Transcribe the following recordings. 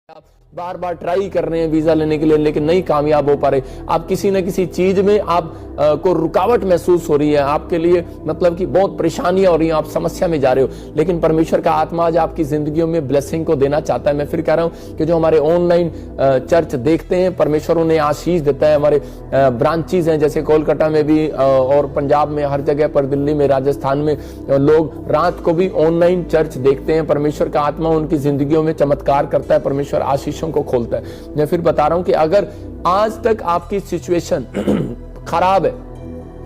आप बार बार ट्राई कर रहे हैं वीजा लेने के लिए लेकिन नहीं कामयाब हो पा रहे। आप किसी न किसी चीज में आप को रुकावट महसूस हो रही है, आपके लिए मतलब कि बहुत परेशानियां हो रही हैं, आप समस्या में जा रहे हो। लेकिन परमेश्वर का आत्मा आज आपकी जिंदगियों में ब्लेसिंग को देना चाहता है। मैं फिर कह रहा हूं कि जो हमारे ऑनलाइन चर्च देखते हैं, परमेश्वर उन्हें आशीष देता है। हमारे ब्रांचेज हैं जैसे कोलकाता में भी और पंजाब में, हर जगह पर, दिल्ली में, राजस्थान में लोग रात को भी ऑनलाइन चर्च देखते हैं। परमेश्वर का आत्मा उनकी जिंदगियों में चमत्कार करता है, परमेश्वर आशीषों को खोलता है। मैं फिर बता रहा हूं कि अगर आज तक आपकी सिचुएशन खराब है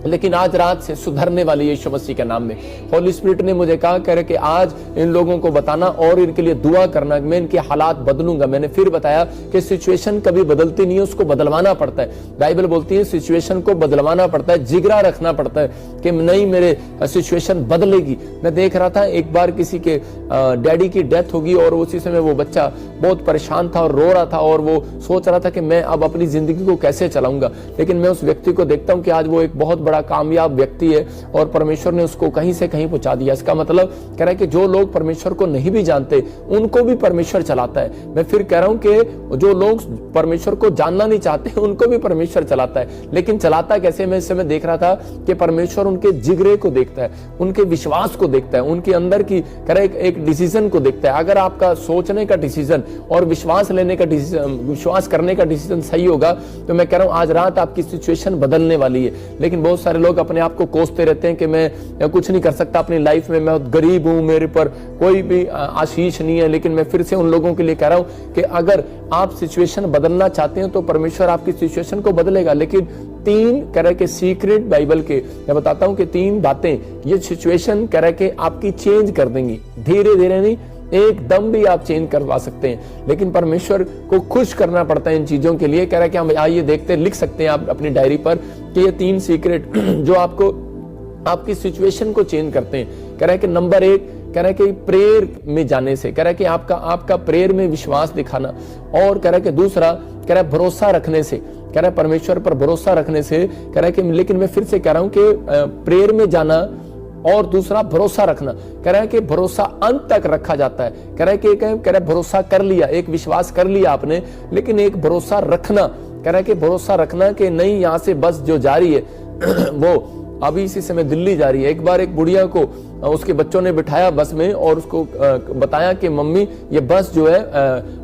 लेकिन आज रात से सुधरने वाली यीशु मसीह के नाम में होली स्पिरिट ने मुझे कहा करे कि आज इन लोगों को बताना और इनके लिए दुआ करना, मैं इनके हालात बदलूंगा। मैंने फिर बताया कि सिचुएशन कभी बदलती नहीं है, उसको बदलवाना पड़ता है। बाइबल बोलती है सिचुएशन को बदलवाना पड़ता है, जिगरा रखना पड़ता है कि नहीं मेरे सिचुएशन बदलेगी। मैं देख रहा था एक बार किसी के डैडी की डेथ होगी और उसी समय वो बच्चा बहुत परेशान था और रो रहा था और वो सोच रहा था कि मैं अब अपनी जिंदगी को कैसे चलाऊंगा। लेकिन मैं उस व्यक्ति को देखता हूं कि आज वो एक बहुत बड़ा कामयाब व्यक्ति है और परमेश्वर ने उसको कहीं से कहीं पहुंचा दिया। इसका मतलब कह रहा है कि जो लोग परमेश्वर को नहीं भी जानते उनको भी परमेश्वर चलाता है। मैं फिर कह रहा हूं कि जो लोग परमेश्वर को जानना नहीं चाहते उनको भी परमेश्वर चलाता है। लेकिन चलाता कैसे? मैं इस समय देख रहा था कि परमेश्वर उनके जिगरे को देखता है, उनके विश्वास को देखता है, उनके अंदर की कह रहा है एक डिसीजन को देखता है। अगर आपका सोचने का डिसीजन और विश्वास लेने का डिसीजन, विश्वास करने का डिसीजन सही होगा तो मैं कह रहा हूं आज रात आपकी सिचुएशन बदलने वाली है। लेकिन बहुत सारे लोग अपने आप को कोसते रहते हैं कि मैं कुछ नहीं कर सकता अपनी लाइफ में, मैं गरीब हूं, मेरे पर कोई भी आशीष नहीं है। लेकिन मैं फिर से उन लोगों के लिए कह रहा हूं कि अगर आप सिचुएशन बदलना चाहते हैं तो परमेश्वर आपकी सिचुएशन को बदलेगा। लेकिन 3 तरह के सीक्रेट बाइबल के मैं बताता हूं कि 3 बातें ये सिचुएशन कह रहे कि आपकी चेंज कर देंगी। धीरे धीरे नहीं, एकदम भी आप चेंज करवा सकते हैं। लेकिन परमेश्वर को खुश करना पड़ता है इन चीजों के लिए। कह रहा है कि हम आइए देखते, लिख सकते हैं आप अपनी डायरी पर कि ये 3 सीक्रेट जो आपको आपकी सिचुएशन को चेंज करते हैं। कह रहा है कि नंबर 1 कह रहा है कि प्रेयर में जाने से, कह रहा है कि आपका प्रेयर में विश्वास दिखाना। और कह रहा है कि दूसरा कह रहा है भरोसा रखने से, कह रहा है परमेश्वर पर भरोसा रखने से। कह रहा है कि लेकिन मैं फिर से कह रहा हूं कि प्रेयर में जाना और दूसरा भरोसा रखना। कह रहा है कि भरोसा अंत तक रखा जाता है। कह रहा है कि कह रहा है भरोसा कर लिया, एक विश्वास कर लिया आपने, लेकिन एक भरोसा रखना। कह रहा है कि भरोसा रखना कि नहीं यहां से बस जो जा रही है वो अभी इसी समय दिल्ली जा रही है। एक बार एक बुढ़िया को उसके बच्चों ने बिठाया बस में और उसको बताया कि मम्मी ये बस जो है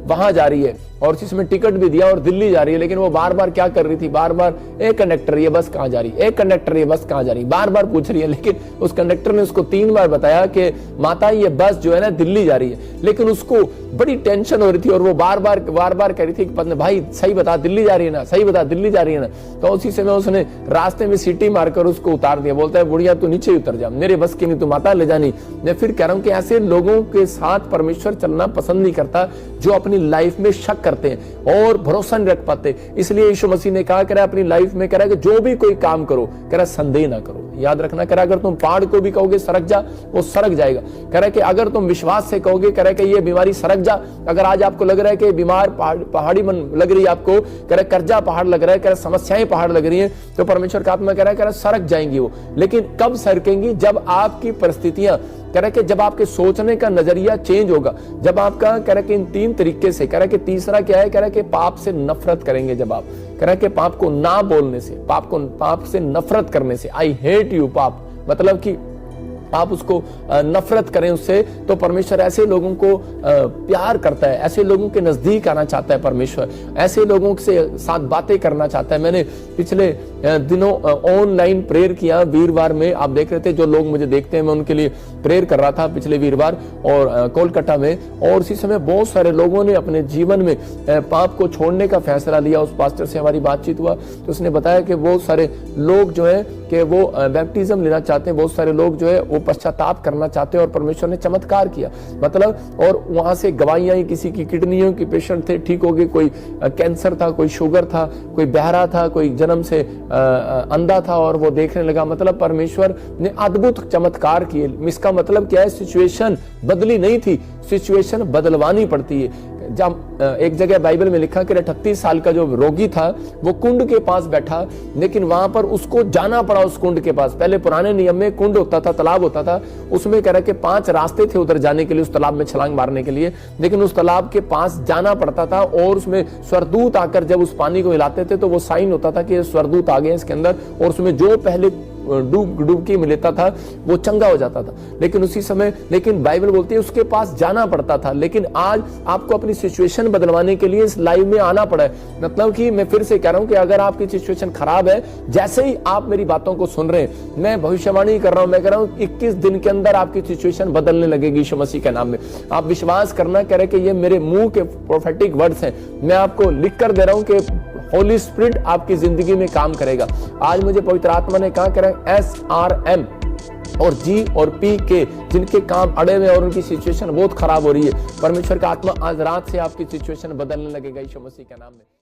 वहां जा रही है और इसी समय टिकट भी दिया और दिल्ली जा रही है। लेकिन वो बार बार क्या कर रही थी, बार बार एक कंडक्टर ये बस कहां जा रही, एक कंडक्टर ये बस कहां जा रही, बार बार पूछ रही है। लेकिन उस कंडक्टर ने उसको 3 बार बताया कि माता ये बस जो है ना दिल्ली जा रही है। लेकिन उसको बड़ी टेंशन हो रही थी और वो बार बार कह रही थी कि भाई सही बता दिल्ली जा रही है ना, सही बता दिल्ली जा रही है ना। तो उसी समय उसने रास्ते में सीटी मारकर उसको उतार दिया। बोलता है बुढ़िया तू नीचे उतर जा, मेरे बस की नहीं, तू माता ले जानी। मैं फिर कह रहा हूं कि ऐसे लोगों के साथ परमेश्वर चलना पसंद नहीं करता जो अपनी लाइफ में शक करते हैं और भरोसा नहीं रख पाते। इसलिए यीशु मसीह ने कहा कह अपनी लाइफ में कह कि जो भी कोई काम करो कह संदेह ना करो। याद रखना कह अगर तुम पहाड़ को भी कहोगे सरक जा, वो सरक जाएगा। कह रहा कि अगर तुम विश्वास से कहोगे कह रहा कि ये बीमारी सरक जा, अगर आज आपको लग रहा है कि बीमार पहाड़ी मन लग रही है, आपको कह रहा कर्जा पहाड़ लग रहा है, कह समस्याएं पहाड़ लग रही है, तो परमेश्वर का आत्मा कह रहा है सरक जाएंगी वो। लेकिन कब सरकेंगी? जब आपकी परिस्थितियां कह रहा कि जब आपके सोचने का नजरिया चेंज होगा, जब आपका कह रहा कि इन 3 तरीके से, कह रहा कि तीसरा क्या है, कह रहा कि पाप से नफरत करेंगे। जब आप कह रहा कि पाप को ना बोलने से, पाप से नफरत करने से, आई हेट यू पाप, मतलब कि आप उसको नफरत करें उससे, तो परमेश्वर ऐसे लोगों को प्यार करता है, ऐसे लोगों के नजदीक आना चाहता है परमेश्वर, ऐसे लोगों से साथ बातें करना चाहता है। मैंने पिछले दिनों ऑनलाइन प्रेयर किया वीरवार में, आप देख रहे थे जो लोग मुझे देखते हैं, मैं उनके लिए प्रेयर कर रहा था पिछले वीरवार और कोलकाता में। और इसी समय बहुत सारे लोगों ने अपने जीवन में पाप को छोड़ने का फैसला लिया। उस पास्टर से हमारी बातचीत हुआ तो उसने बताया कि बहुत सारे लोग जो है कि वो बैप्टिज्म लेना चाहते हैं, बहुत सारे लोग जो है वो पश्चाताप करना चाहते हैं और परमेश्वर ने चमत्कार किया, मतलब। और वहां से गवाहियां आई, किसी की किडनियों की पेशेंट थे ठीक हो गए, कोई कैंसर था, कोई शुगर था, कोई बहरा था, कोई जन्म से अंधा था और वो देखने लगा। मतलब परमेश्वर ने अद्भुत चमत्कार किए। इसका मतलब क्या है? सिचुएशन बदली नहीं थी, सिचुएशन बदलवानी पड़ती है। जब एक जगह बाइबल में लिखा कि 38 साल का जो रोगी था वो कुंड के पास बैठा, लेकिन वहां पर उसको जाना पड़ा उस कुंड के पास। पहले पुराने नियम में कुंड होता था, तालाब होता था, उसमें कह रहा कि 5 रास्ते थे उधर जाने के लिए, उस तालाब में छलांग मारने के लिए, लेकिन उस तालाब के पास जाना पड़ता था और उसमें स्वर्गदूत आकर जब उस पानी को हिलाते थे तो वो साइन होता था कि स्वर्गदूत आ गए इसके अंदर, और उसमें जो पहले डुबकी में लेता था वो चंगा हो जाता था। लेकिन उसी समय, लेकिन बाइबल बोलती है उसके पास जाना पड़ता था। लेकिन आज आपको अपनी सिचुएशन बदलवाने के लिए इस लाइव में आना पड़ा है। मतलब कि मैं फिर से कह रहा हूं कि अगर आपकी सिचुएशन खराब है, जैसे ही आप मेरी बातों को सुन रहे हैं, मैं भविष्यवाणी कर रहा हूं, मैं कह रहा हूं 21 दिन के अंदर आपकी सिचुएशन बदलने लगेगी यीशु मसीह के नाम में। आप विश्वास करना, कह रहे कि ये मेरे मुंह के प्रोफेटिक वर्ड्स हैं, मैं आपको लिख कर दे रहा हूं कि होली स्पिरिट आपकी जिंदगी में काम करेगा। आज मुझे पवित्र आत्मा ने कहा, कह रहा है SRM और G और P के जिनके काम अड़े हुए और उनकी सिचुएशन बहुत खराब हो रही है, परमेश्वर का आत्मा आज रात से आपकी सिचुएशन बदलने लगेगा यीशु मसीह के नाम में।